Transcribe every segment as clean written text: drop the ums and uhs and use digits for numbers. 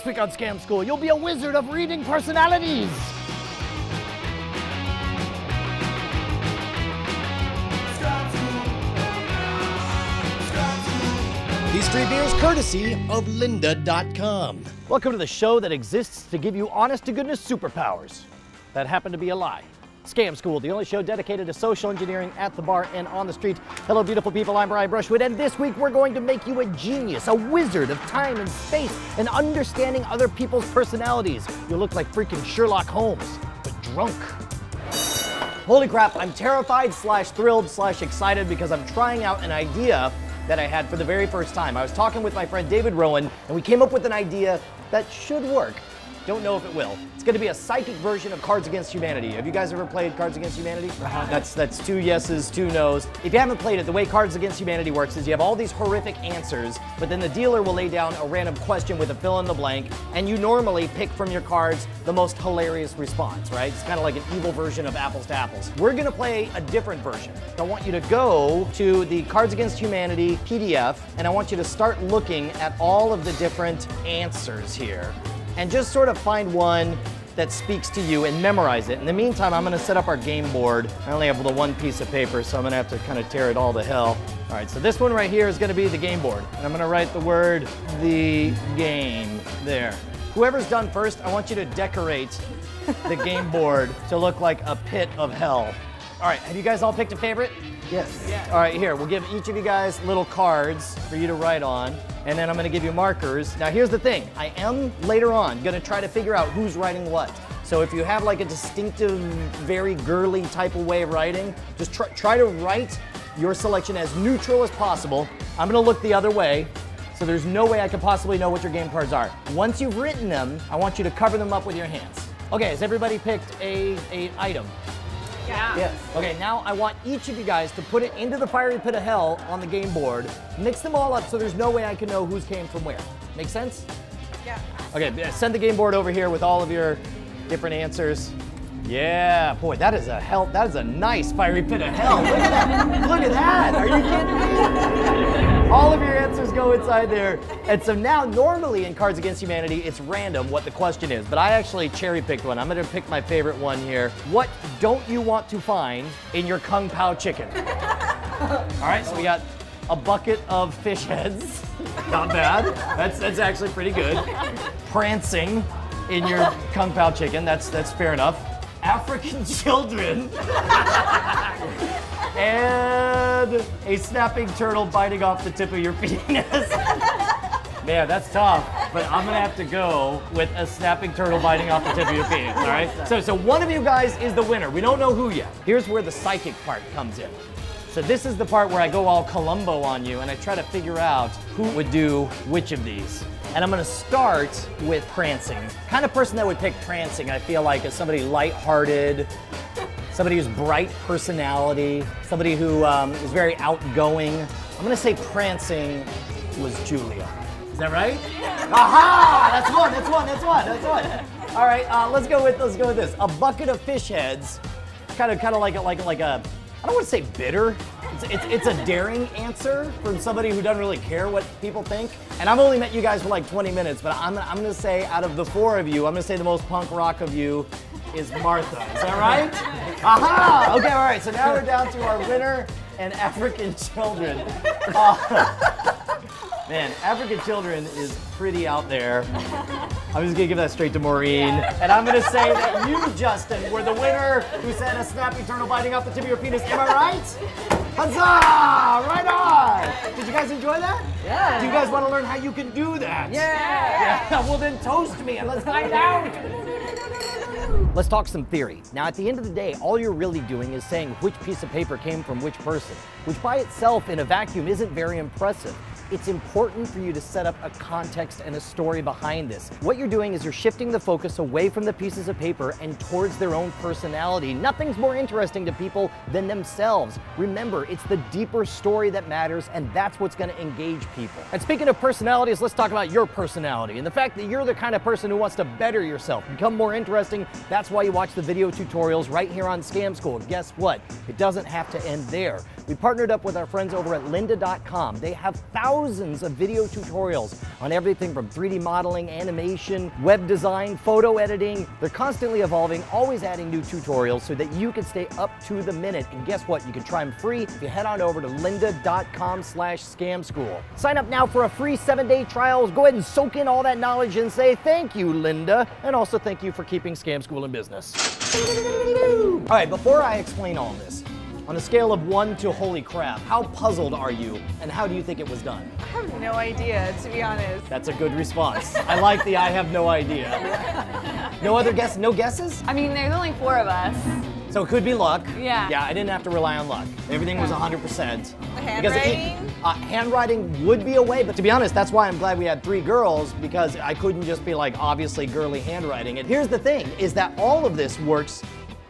week on Scam School, you'll be a wizard of reading personalities. These free beers courtesy of lynda.com. Welcome to the show that exists to give you honest-to-goodness superpowers that happen to be a lie. Scam School, the only show dedicated to social engineering at the bar and on the street. Hello, beautiful people. I'm Brushwood, and this week we're going to make you a genius, a wizard of time and space, and understanding other people's personalities. You look like freaking Sherlock Holmes, but drunk. Holy crap, I'm terrified / thrilled / excited because I'm trying out an idea that I had for the very first time. I was talking with my friend David Rowyn, and we came up with an idea that should work. Don't know if it will. It's gonna be a psychic version of Cards Against Humanity. Have you guys ever played Cards Against Humanity? That's 2 yeses, 2 nos. If you haven't played it, the way Cards Against Humanity works is you have all these horrific answers, but then the dealer will lay down a random question with a fill in the blank, and you normally pick from your cards the most hilarious response, right? It's kind of like an evil version of Apples to Apples. We're gonna play a different version. I want you to go to the Cards Against Humanity PDF, and I want you to start looking at all of the different answers here. And just sort of find one that speaks to you and memorize it. In the meantime, I'm gonna set up our game board. I only have the 1 piece of paper, so I'm gonna have to kind of tear it all to hell. All right, so this one right here is gonna be the game board. And I'm gonna write the word, the game, there. Whoever's done first, I want you to decorate the game board to look like a pit of hell. All right, have you guys all picked a favorite? Yes. Yeah. All right, here, we'll give each of you guys little cards for you to write on, and then I'm gonna give you markers. Now here's the thing, I am later on gonna try to figure out who's writing what. So if you have like a distinctive, very girly type of way of writing, just try to write your selection as neutral as possible. I'm gonna look the other way, so there's no way I could possibly know what your game cards are. Once you've written them, I want you to cover them up with your hands. Okay, has everybody picked a item? Yeah. Yes. Okay, now I want each of you guys to put it into the fiery pit of hell on the game board. Mix them all up so there's no way I can know who's came from where. Make sense? Yeah. Okay, send the game board over here with all of your different answers. Yeah, boy, that is a nice fiery pit of hell. Look at that. Look at that. Are you kidding me? All of your answers go inside there. And so now, normally in Cards Against Humanity, it's random what the question is, but I actually cherry-picked one. I'm gonna pick my favorite one here. What don't you want to find in your Kung Pao chicken? All right, so we got a bucket of fish heads. Not bad. That's actually pretty good. Prancing in your Kung Pao chicken, that's fair enough. African children. And a snapping turtle biting off the tip of your penis. Man, that's tough, but I'm gonna have to go with a snapping turtle biting off the tip of your penis, all right? So one of you guys is the winner. We don't know who yet. Here's where the psychic part comes in. So this is the part where I go all Columbo on you and I try to figure out who would do which of these. And I'm gonna start with prancing. Kind of person that would pick prancing, I feel like, is somebody lighthearted, somebody who's bright personality, somebody who is very outgoing. I'm gonna say prancing was Julia. Is that right? Yeah. Aha! That's one. All right, let's go with this. A bucket of fish heads, kind of like a. I don't want to say bitter. It's a daring answer from somebody who doesn't really care what people think. And I've only met you guys for like 20 minutes, but I'm gonna say out of the 4 of you, I'm gonna say the most punk rock of you is Martha. Is that right? Aha! Okay, all right, so now we're down to our winner and African children. Man, African children is pretty out there. I'm just gonna give that straight to Maureen. And I'm gonna say that you, Justin, were the winner who said a snapping turtle biting off the tip of your penis. Am I right? Huzzah! Right on! Did you guys enjoy that? Yeah. Do you guys want to learn how you can do that? Yeah. Well then toast me and let's find out. Let's talk some theory. Now, at the end of the day, all you're really doing is saying which piece of paper came from which person, which by itself in a vacuum isn't very impressive. It's important for you to set up a context and a story behind this. What you're doing is you're shifting the focus away from the pieces of paper and towards their own personality. Nothing's more interesting to people than themselves. Remember, it's the deeper story that matters, and that's what's going to engage people. And speaking of personalities, let's talk about your personality and the fact that you're the kind of person who wants to better yourself, become more interesting. That's why you watch the video tutorials right here on Scam School. Guess what? It doesn't have to end there. We partnered up with our friends over at lynda.com. They have thousands thousands of video tutorials on everything from 3D modeling, animation, web design, photo editing. They're constantly evolving, always adding new tutorials so that you can stay up to the minute. And guess what? You can try them free if you head on over to lynda.com/scamschool. Sign up now for a free 7-day trial. Go ahead and soak in all that knowledge and say thank you, Lynda, and also thank you for keeping Scam School in business. All right, before I explain all this, on a scale of 1 to holy crap, how puzzled are you and how do you think it was done? I have no idea, to be honest. That's a good response. I like the I have no idea. No other guesses? No guesses? I mean, there's only 4 of us. So it could be luck. Yeah. Yeah, I didn't have to rely on luck. Everything was 100%. Handwriting? Handwriting would be a way, but to be honest, that's why I'm glad we had 3 girls, because I couldn't just be like obviously girly handwriting. And here's the thing, is that all of this works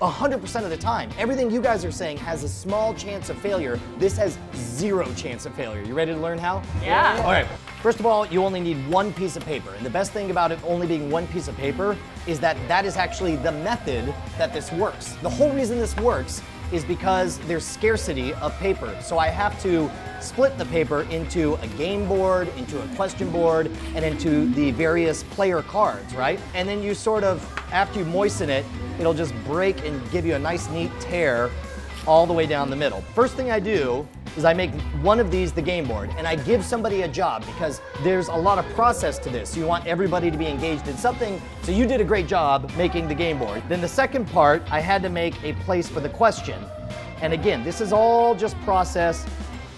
100% of the time. Everything you guys are saying has a small chance of failure. This has 0 chance of failure. You ready to learn how? Yeah. All right. First of all, you only need 1 piece of paper. And the best thing about it only being 1 piece of paper is that that is actually the method that this works. The whole reason this works is because there's scarcity of paper. So I have to split the paper into a game board, into a question board, and into the various player cards, right? And then you sort of, after you moisten it, it'll just break and give you a nice neat tear all the way down the middle. First thing I do is I make one of these the game board, and I give somebody a job because there's a lot of process to this. You want everybody to be engaged in something, so you did a great job making the game board. Then the second part, I had to make a place for the question. And again, this is all just process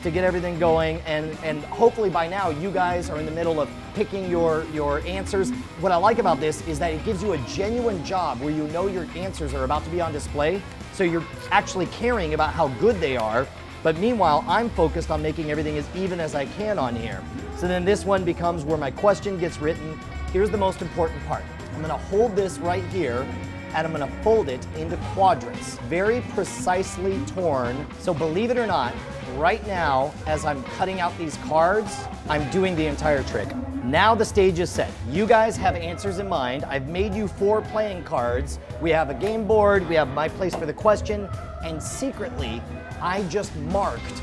to get everything going, and hopefully by now you guys are in the middle of picking your answers. What I like about this is that it gives you a genuine job where you know your answers are about to be on display, so you're actually caring about how good they are. But meanwhile, I'm focused on making everything as even as I can on here. So then this one becomes where my question gets written. Here's the most important part. I'm gonna hold this right here, and I'm gonna fold it into quadrants, very precisely torn. So believe it or not, right now, as I'm cutting out these cards, I'm doing the entire trick. Now the stage is set. You guys have answers in mind. I've made you 4 playing cards. We have a game board, we have my place for the question, and secretly, I just marked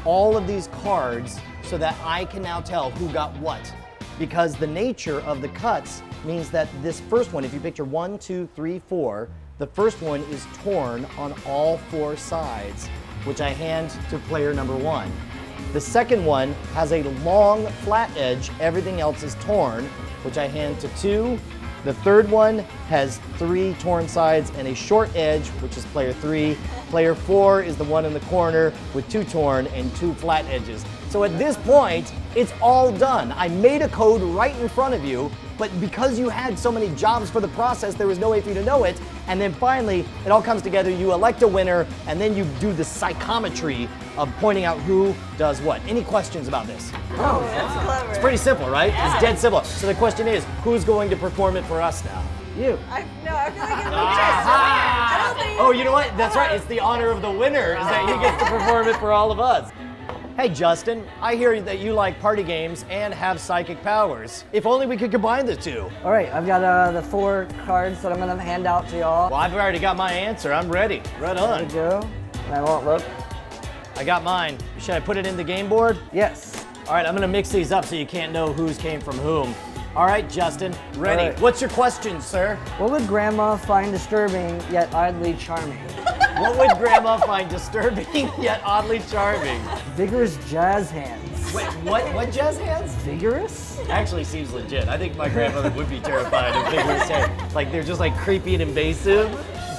all of these cards so that I can now tell who got what. Because the nature of the cuts means that this first one, if you picture 1, 2, 3, 4, the first one is torn on all 4 sides, which I hand to player number 1. The second one has a long flat edge, everything else is torn, which I hand to 2. The third one has 3 torn sides and a short edge, which is player 3. Player 4 is the one in the corner with 2 torn and 2 flat edges. So at this point, it's all done. I made a code right in front of you, but because you had so many jobs for the process, there was no way for you to know it. And then finally, it all comes together, you elect a winner, and then you do the psychometry of pointing out who does what. Any questions about this? Oh, that's clever. It's pretty simple, right? Yeah. It's dead simple. So the question is, who's going to perform it for us now? You. I feel like it's I don't think. Oh, you know what? That's right. It's the honor of the winner is that he gets to perform it for all of us. Hey, Justin, I hear that you like party games and have psychic powers. If only we could combine the 2. All right, I've got the 4 cards that I'm gonna hand out to y'all. Well, I've already got my answer. I'm ready. Right There on. you go. And I won't look. I got mine. Should I put it in the game board? Yes. All right, I'm gonna mix these up so you can't know whose came from whom. All right, Justin, ready. All right. What's your question, sir? What would Grandma find disturbing yet oddly charming? What would Grandma find disturbing yet oddly charming? Vigorous jazz hands. Wait, what jazz hands? Vigorous? Actually seems legit. I think my grandmother would be terrified of vigorous hands. Like they're just like creepy and invasive.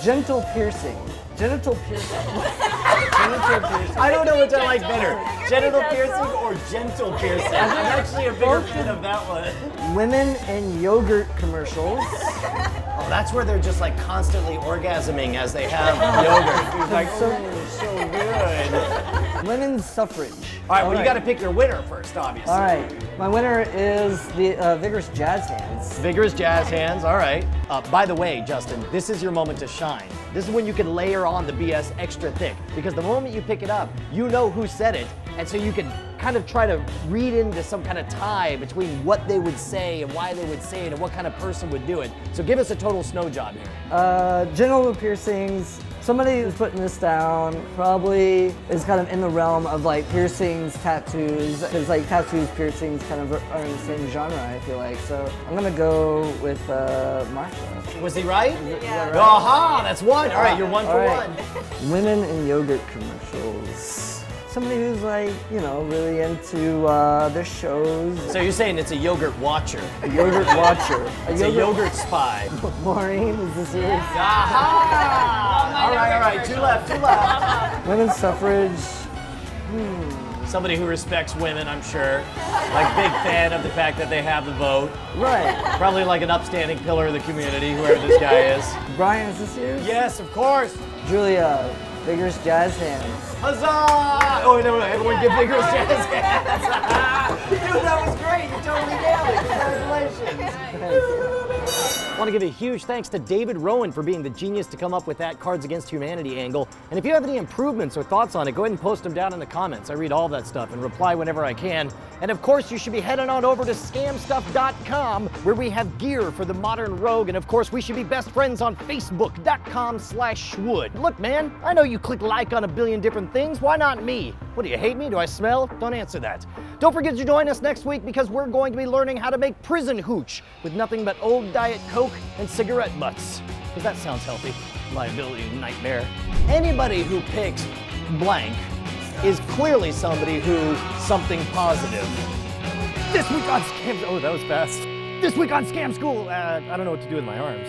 Gentle piercing. Genital piercing. Genital piercing. I don't know which I like better. Genital piercing or gentle piercing. I'm actually a bigger fan of that one. Women in yogurt commercials. Oh, that's where they're just like constantly orgasming as they have yogurt. It's like, so good. Women's suffrage. All right, well, you got to pick your winner first, obviously. All right, my winner is the Vigorous Jazz Hands. Vigorous jazz hands, all right. By the way, Justin, this is your moment to shine. This is when you can layer on the BS extra thick, because the moment you pick it up, you know who said it, and so you can kind of try to read into some kind of tie between what they would say and why they would say it and what kind of person would do it. So give us a total snow job here. Genital piercings, Somebody who's putting this down probably is kind of in the realm of like piercings, tattoos, because like tattoos, piercings kind of are in the same genre, I feel like. So I'm gonna go with Marsha. Was he right? Yeah. Right? Aha, that's one. All right, you're one for one. Women in yogurt commercials. Somebody who's like, you know, really into their shows. So you're saying it's a yogurt watcher. A yogurt watcher. It's a yogurt spy. Maureen, is this yours? Aha! All right, two left. Women's suffrage. Somebody who respects women, I'm sure. Like, big fan of the fact that they have the vote. Right. Probably like an upstanding pillar of the community, whoever this guy is. Brian, is this yours? Yes, of course. Julia, vigorous jazz hands. Huzzah! Oh, no, everyone give vigorous jazz hands. Dude, that was great. You totally nailed it. Congratulations. I want to give a huge thanks to David Rowyn for being the genius to come up with that Cards Against Humanity angle. And if you have any improvements or thoughts on it, go ahead and post them down in the comments. I read all that stuff and reply whenever I can. And of course, you should be heading on over to scamstuff.com, where we have gear for the modern rogue. And of course, we should be best friends on facebook.com/schwood. Look, man, I know you click like on a billion different things. Why not me? What, do you hate me? Do I smell? Don't answer that. Don't forget to join us next week, because we're going to be learning how to make prison hooch with nothing but old Diet Coke and cigarette butts. Because that sounds healthy. Liability nightmare. Anybody who picks blank is clearly somebody who something positive. This week on Scam... Oh, that was fast. This week on Scam School. I don't know what to do with my arms.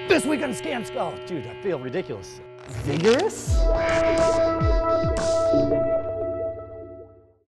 This week on Scam School. Oh, dude, I feel ridiculous. Vigorous?